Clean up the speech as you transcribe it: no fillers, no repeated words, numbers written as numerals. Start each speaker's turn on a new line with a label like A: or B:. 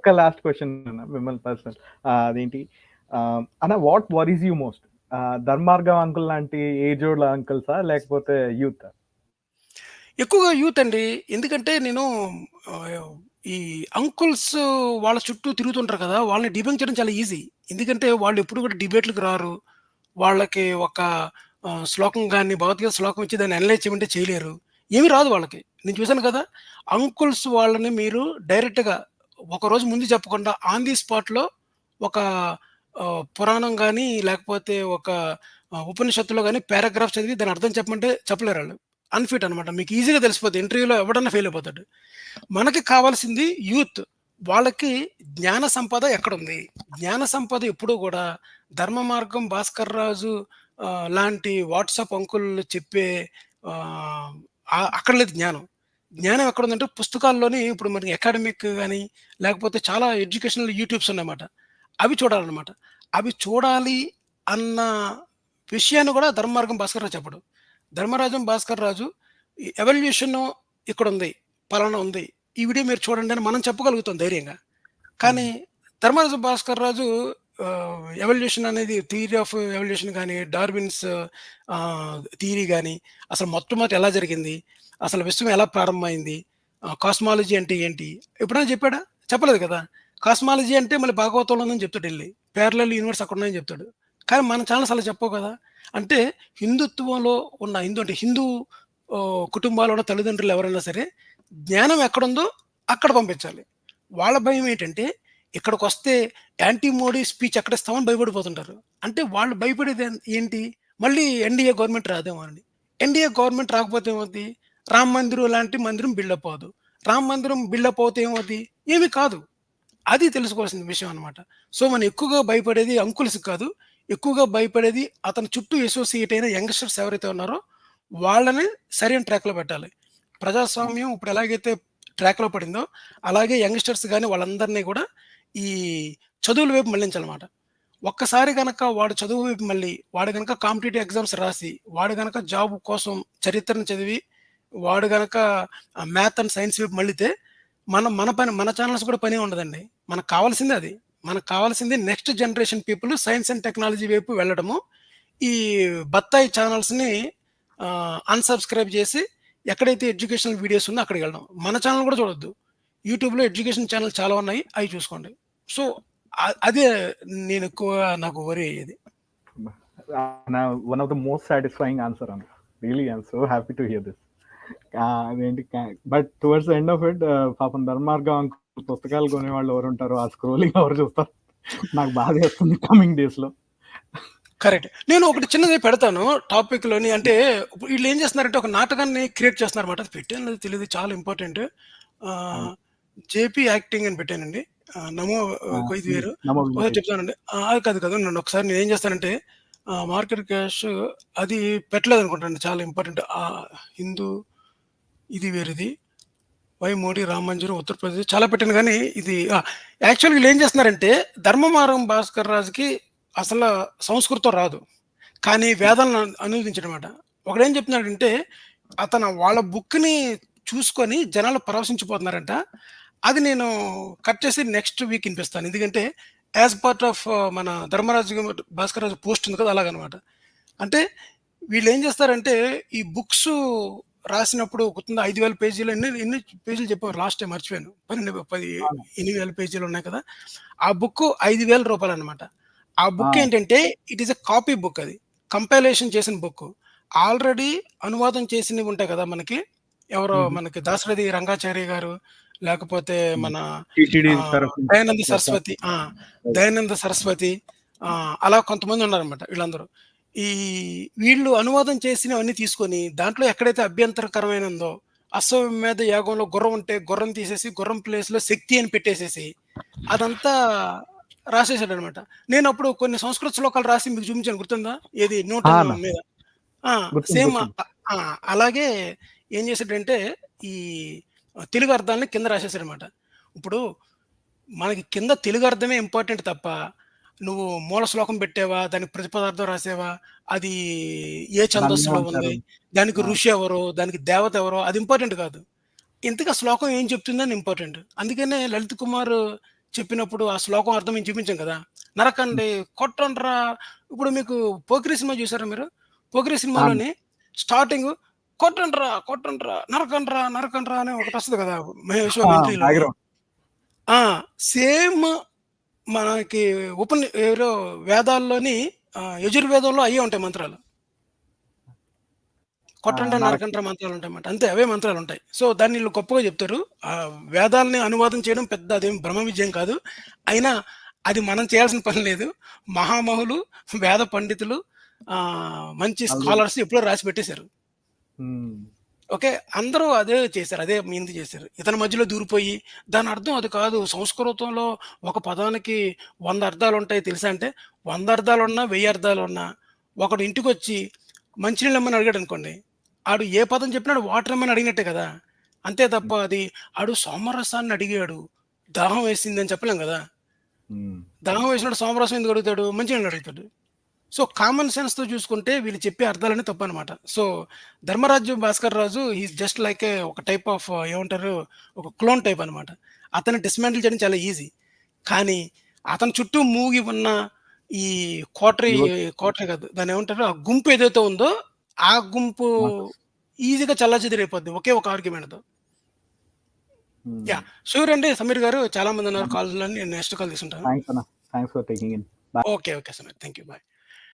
A: ఒక్క last question అన్న మిమ్మల్ని పర్సనల్. అదేంటి అన్న, వాట్ వరీస్ యూ మోస్ట్? ధర్మార్గం అంకుల్ లాంటి ఏజోడ్ల అంకుల్సా లేకపోతే యూత్?
B: ఎక్కువగా యూత్ అండి. ఎందుకంటే నేను ఆహ్, ఈ అంకుల్స్ వాళ్ళ చుట్టూ తిరుగుతుంటారు కదా! వాళ్ళని డిబంక్ చేయడం చాలా ఈజీ. ఎందుకంటే వాళ్ళు ఎప్పుడు కూడా డిబేట్‌లకి రారు. వాళ్ళకి ఒక శ్లోకం గాని, భగవద్గీత శ్లోకం ఇచ్చి దాన్ని అనలైజ్ చేయమంటే చేయలేరు. ఏమీ రాదు వాళ్ళకి. నేను చూసాను కదా! అంకుల్స్ వాళ్ళని మీరు డైరెక్ట్‌గా ఒకరోజు ముందు చెప్పకుండా ఆన్ ది స్పాట్‌లో ఒక పురాణం గాని, లేకపోతే ఒక ఉపనిషత్తులో గాని పారాగ్రాఫ్ చదివి దాని అర్థం చెప్పమంటే చెప్పలేరాళ్ళు. అన్‌ఫిట్ అనమాట. మీకు ఈజీగా తెలిసిపోద్ది. ఇంటర్వ్యూలో ఎవడన్నా ఫెయిల్ అయిపోతాడు. మనకి కావాల్సింది యూత్. వాళ్ళకి జ్ఞాన సంపద ఎక్కడుంది? జ్ఞాన సంపద ఎప్పుడూ గూడా ధర్మ మార్గం భాస్కర్ రాజు లాంటి వాట్సాప్ అంకుల్ చెప్పే ఆహ్, అక్కడ లేదు జ్ఞానం. జ్ఞానం ఎక్కడుందంటే పుస్తకాల్లోని ఇప్పుడు మనకి అకాడమిక్ గాని, లేకపోతే చాలా ఎడ్యుకేషనల్ యూట్యూబ్స్ ఉన్నాయన్నమాట. అవి చూడాలన్నమాట. అవి చూడాలి అన్న విషయాన్ని గూడా ధర్మ మార్గం భాస్కర్ రావు చెప్పడు. ధర్మరాజం భాస్కర్ రాజు ఈ ఎవల్యూషను ఇక్కడుంది. పలానా ఉంది. ఈ వీడియో మీరు చూడండి అని మనం చెప్పగలుగుతాం ధైర్యంగా. కానీ ధర్మరాజు భాస్కర్ రాజు ఎవల్యూషన్ అనేది థియరీ ఆఫ్ ఎవల్యూషన్ గాని, డార్విన్స్ థియరీ గాని, అసలు మొట్టమొదట ఎలా జరిగింది? అసలు విశ్వం ఎలా ప్రారంభమైంది? కాస్మాలజీ అంటే ఏంటి? ఎప్పుడైనా చెప్పాడా? చెప్పలేదు కదా! కాస్మాలజీ అంటే మళ్ళీ భాగవతంలో ఉందని చెప్తాడెళ్లి. పారలెల్ యూనివర్స్ అక్కడ ఉన్నాయని చెప్తాడు. కానీ మన ఛానెల్స్ అలా చెప్పవు కదా! అంటే హిందుత్వంలో ఉన్న హిందూ కుటుంబాల్లో ఉన్న తల్లిదండ్రులు ఎవరైనా సరే జ్ఞానం ఎక్కడుందో అక్కడ పంపించాలి. వాళ్ళ భయం ఏంటంటే ఇక్కడికొస్తే యాంటీ మోడీ స్పీచ్ ఎక్కడిస్తామని భయపడిపోతుంటారు. అంటే వాళ్ళు భయపడేది ఏంటి? మళ్ళీ ఎన్‌డీఏ గవర్నమెంట్ రాదేమో అని. ఎన్‌డీఏ గవర్నమెంట్ రాకపోతే ఏమవుద్ది? రామ మందిరం లాంటి మందిరం బిల్డప్ అవ్వదు. రామ మందిరం బిల్డప్ అవుతే ఏమవుద్ది? ఏమి కాదు. అది తెలుసుకోవాల్సిన విషయం అనమాట. సో, మనం ఎక్కువగా భయపడేది అంకుల్స్‌కి కాదు. ఎక్కువగా భయపడేది అతని చుట్టూ అసోసియేట్ అయిన యంగ్‌స్టర్స్ ఎవరైతే ఉన్నారో వాళ్ళని సరైన ట్రాక్‌లో పెట్టాలి. ప్రజాస్వామ్యం ఇప్పుడు ఎలాగైతే ట్రాక్‌లో పడిందో, అలాగే యంగ్‌స్టర్స్ గాని వాళ్ళందరినీ కూడా ఈ చదువుల వైపు మళ్లించాలన్నమాట. ఒక్కసారి గనక వాడు చదువు వైపు మళ్ళీ, వాడు గనక కాంపిటీటివ్ ఎగ్జామ్స్ రాసి, వాడు గనక జాబ్ కోసం చరిత్రను చదివి, వాడు గనక మ్యాథ్ అండ్ సైన్స్ వైపు మళ్ళితే మన ఛానెల్స్ కూడా పనే ఉండదండి. మనకు కావాల్సిందే అది. మనకు కావాల్సింది next generation people science and technology వైపు వెళ్ళడము. ఈ బత్తాయి ఛానెల్స్‌ని అన్‌సబ్‌స్క్రైబ్ చేసి ఎక్కడైతే ఎడ్యుకేషనల్ వీడియోస్ ఉందో అక్కడికి వెళ్ళడం. మన ఛానెల్ కూడా చూడొద్దు. యూట్యూబ్‌లో ఎడ్యుకేషన్ ఛానెల్స్ చాలా ఉన్నాయి. అయి చూసుకోండి. సో, అదే నేను ఎక్కువగా నాకు వరీ అయ్యేది.
A: One of the most satisfying answer అన్న. Really I am so happy to hear this. అదేంటి but towards the end of it పాపం ధర్మార్గం అంకుల్ పుస్తకాలు కొనేవాళ్ళు ఎవరు ఉంటారో ఆ స్క్రోలింగ్ ఎవరు చూస్తారు? నాకు బాధేస్తుంది కమింగ్ డేస్ లో.
B: కరెక్ట్. నేను ఒకటి చిన్నది పెడతాను టాపిక్‌లోని. అంటే వీళ్ళు ఏం చేస్తున్నారంటే ఒక నాటకాన్ని క్రియేట్ చేస్తున్నారన్నమాట. అది పెట్టానో తెలీదు, చాలా ఇంపార్టెంట్. జేపీ యాక్టింగ్ అని పెట్టానండి. నమో ఇది వేరు. ఒకసారి చెప్తానండి. అది కాదు. నన్ను ఒకసారి నేనేం చేస్తానంటే మార్కెట్ క్యాష్ అది పెట్టలేదనుకుంటానండి. చాలా ఇంపార్టెంట్. హిందూ ఇది వేరేది. వై మోడీ రామ మందిరం ఉత్తరప్రదేశ్ చాలా పెట్టాను కానీ ఇది యాక్చువల్‌గా వీళ్ళు ఏం చేస్తున్నారంటే ధర్మమారం భాస్కర్ రాజుకి అసలు సంస్కృతం రాదు. కానీ వేదాలను అనువదించాడనమాట. ఒకడేం చెప్తున్నాడంటే అతను వాళ్ళ బుక్‌ని చూసుకొని జనాలు పరవశించిపోతున్నారంట. అది నేను కట్ చేసి నెక్స్ట్ వీక్ వినిపిస్తాను. ఎందుకంటే యాస్ పార్ట్ ఆఫ్ మన భాస్కర్ రాజు పోస్ట్ ఉంది కదా! అలాగనమాట. అంటే వీళ్ళేం చేస్తారంటే ఈ బుక్స్ రాసినప్పుడు గుర్తుందా 5,000 పేజీలు ఎన్ని పేజీలు చెప్పారు లాస్ట్ టైమ్ మర్చిపోయాను. 8,000 పేజీలు ఉన్నాయి కదా! ఆ బుక్ రూ. 5,000 అనమాట. ఆ బుక్ ఏంటంటే it is a copy book అది. కంపైలేషన్ చేసిన బుక్. ఆల్రెడీ అనువాదం చేసినవి ఉంటాయి కదా మనకి. ఎవరో మనకి దాశరథి రంగాచార్య గారు, లేకపోతే మన దయానంద సరస్వతి అలా కొంతమంది ఉన్నారనమాట వీళ్ళందరూ. వీళ్ళు అనువాదం చేసినవన్నీ తీసుకొని దాంట్లో ఎక్కడైతే అభ్యంతరకరమైన ఉందో అశ్వమేధ యాగంలో గుర్రం ఉంటే గుర్రం తీసేసి గుర్రం ప్లేస్‌లో శక్తి అని పెట్టేసేసి అదంతా రాసేసాడనమాట. నేను అప్పుడు కొన్ని సంస్కృత శ్లోకాలు రాసి మీకు చూపించాను గుర్తుందా? ఏది న్యూటన్ మీద. సేమ్ అలాగే ఏం చేసాడంటే ఈ తెలుగు అర్థాన్ని కింద రాసేసాడనమాట. ఇప్పుడు మనకి కింద తెలుగు అర్థమే ఇంపార్టెంట్ తప్ప నువ్వు మూల శ్లోకం పెట్టావా? దానికి ప్రతిపదార్థం రాసావా? అది ఏ ఛందస్సులో ఉంది? దానికి ఋషి ఎవరో? దానికి దేవత ఎవరో? అది ఇంపార్టెంట్ కాదు. ఇంతకీ ఆ శ్లోకం ఏం చెప్తుందని ఇంపార్టెంట్. అందుకనే లలిత్ కుమార్ చెప్పినప్పుడు ఆ శ్లోకం అర్థం మేము చూపించాం కదా! నరకండి, కొట్టండ్రా. ఇప్పుడు మీకు 'పోకిరి' సినిమా చూసారా మీరు? 'పోకిరి'
A: ఆ!
B: సినిమాలోని స్టార్టింగు కొట్టండ్రా, కొట్టండ్రా, నరకండ్రా, నరకండ్రా అని ఒకటొస్తది కదా! మహేష్
A: ఆ!
B: బాబు ఎంట్రీలోని.
A: బ్యాక్‌గ్రౌండ్.
B: ఆ! సేమ్ మనకి ఎవరో వేదాల్లోని యజుర్వేదంలో అయ్యే ఉంటాయి మంత్రాలు. కొట్టండ్రా,
A: నరక
B: నరకండ్రా మంత్రాలుంటాయన్నమాట. అంతే అవే మంత్రాలుంటాయి. సో, దాన్ని ఈళ్ళు గొప్పగా చెప్తారు. వేదాల్ని అనువాదం చేయడం పెద్ద అదేం బ్రహ్మ విద్యేం కాదు. అయినా అది మనం చేయాల్సిన పని లేదు. మహామహులు, వేద పండితులు, మంచి
A: ఆల్రెడీ.
B: స్కాలర్స్ ఎప్పుడో రాసి పెట్టేశారు.
A: హ్మ్.
B: ఓకే. అందరూ అదే చేశారు. అదే మీనింగ్ చేశారు. ఇతని మధ్యలో దూరిపోయి దాని అర్థం అది కాదు. సంస్కృతంలో ఒక పదానికి 100 అర్థాలుంటాయి తెలుసా అంటే, 100 అర్థాలున్నా, 1000 అర్థాలున్నా ఒకడు ఇంటికొచ్చి మంచినీళ్ళు ఇమ్మని అడిగాడనుకోండి. ఆడు ఏ పదం చెప్పినా ఆడు వాటర్ ఇమ్మని అడిగినట్టే కదా! అంతే తప్ప అది ఆడు సోమరసాన్ని అడిగాడు. దాహం వేసిందని చెప్పలేం గదా!
A: హ్మ్.
B: దాహం వేసినోడు సోమరసం ఎందుకు అడుగుతాడు? మంచినీళ్ళు అడుగుతాడు. సో, కామన్ సెన్స్‌తో చూసుకుంటే వీళ్ళు చెప్పే అర్థాలన్నీ తప్పనమాట. So, 'Dharmaraju Bhaskar Raju' is just like ఒక టైప్ ఆఫ్ ఏమంటారు? ఒక క్లోన్ టైప్ అనమాట. అతన్ని డిస్‌మాంటిల్ చేయడం చాలా ఈజీ. కానీ అతని చుట్టూ మూగి ఉన్న ఈ కోటరీ
A: యువత.
B: కోటరీ కాదు. దాన్నేమంటారు? ఆ గుంపు ఏదైతే ఉందో, ఆ గుంపు
A: ఆ!
B: ఈజీగా చెల్లాచెదురైపోద్ది. ఒకే ఒక ఆర్గ్యుమెంట్‌తో.
A: హ్మ్.
B: యాహ్! ష్యూర్ అండి సమీర్ గారు. చాలా మందున్నారు
A: యాహ్!
B: కాల్స్‌లోని. నేను నెక్స్ట్ కాల్ తీసుకుంటాను.
A: థాంక్స్ అన్న. Thanks for taking in.
B: Okay. Okay Sameer. Thank you. Bye.